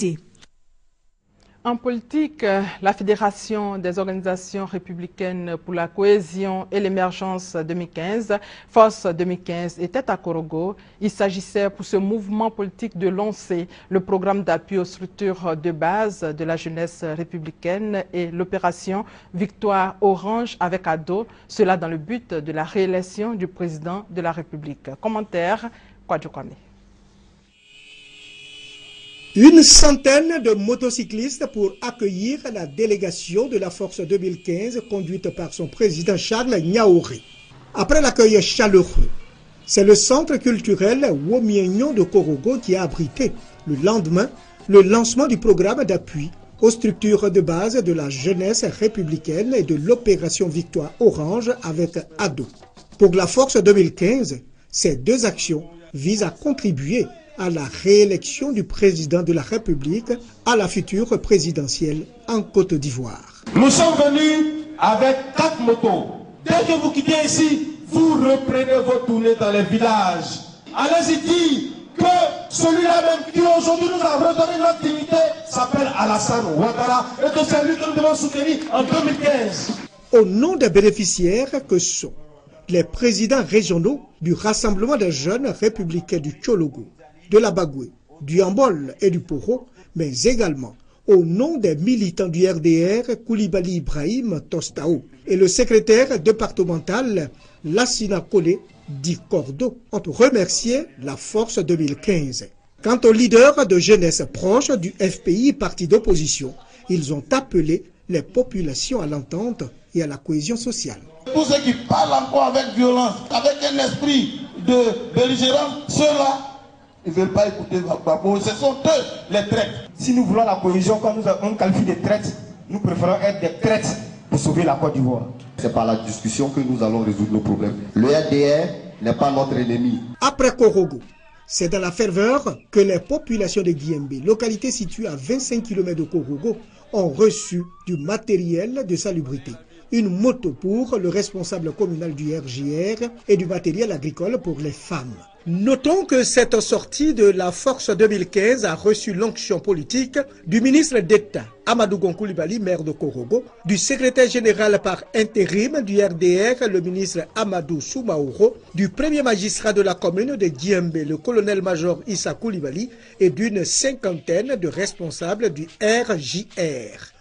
activités. En politique, la Fédération des organisations républicaines pour la cohésion et l'émergence 2015, Force 2015, était à Korogo. Il s'agissait pour ce mouvement politique de lancer le programme d'appui aux structures de base de la jeunesse républicaine et l'opération Victoire Orange avec Ado, cela dans le but de la réélection du président de la République. Commentaire, Kwadjo Kwame. Une centaine de motocyclistes pour accueillir la délégation de la Force 2015 conduite par son président Charles Niaouré. Après l'accueil chaleureux, c'est le centre culturel Womienyon de Korogo qui a abrité le lendemain le lancement du programme d'appui aux structures de base de la jeunesse républicaine et de l'opération Victoire Orange avec Ado. Pour la Force 2015, ces deux actions visent à contribuer à la réélection du président de la République à la future présidentielle en Côte d'Ivoire. Nous sommes venus avec 4 motos. Dès que vous quittez ici, vous reprenez vos tournées dans les villages. Allez-y dire que celui-là même qui aujourd'hui nous a redonné notre dignité s'appelle Alassane Ouattara et que c'est lui que nous devons soutenir en 2015. Au nom des bénéficiaires que sont les présidents régionaux du Rassemblement des jeunes républicains du Tchologo, de la Bagoué, du Ambol et du Poro, mais également au nom des militants du RDR, Koulibaly Ibrahim Tostao, et le secrétaire départemental Lassina Kole dit Cordo ont remercié la Force 2015. Quant aux leaders de jeunesse proches du FPI, parti d'opposition, ils ont appelé les populations à l'entente et à la cohésion sociale. Tous ceux qui parlent encore avec violence, avec un esprit de belligérance, ceux-là, ils ne veulent pas écouter Gbagbo. Ce sont eux les traîtres. Si nous voulons la cohésion, quand on qualifie des traîtres, nous préférons être des traîtres pour sauver la Côte d'Ivoire. C'est par la discussion que nous allons résoudre nos problèmes. Le RDR n'est pas notre ennemi. Après Korogo, c'est dans la ferveur que les populations de Guiembe, localité située à 25 km de Korogo, ont reçu du matériel de salubrité. Une moto pour le responsable communal du RJR et du matériel agricole pour les femmes. Notons que cette sortie de la Force 2015 a reçu l'onction politique du ministre d'État Amadou Gon Coulibaly, maire de Korogo, du secrétaire général par intérim du RDR, le ministre Amadou Soumaoro, du premier magistrat de la commune de Guiembe, le colonel-major Issa Coulibaly, et d'une cinquantaine de responsables du RJR.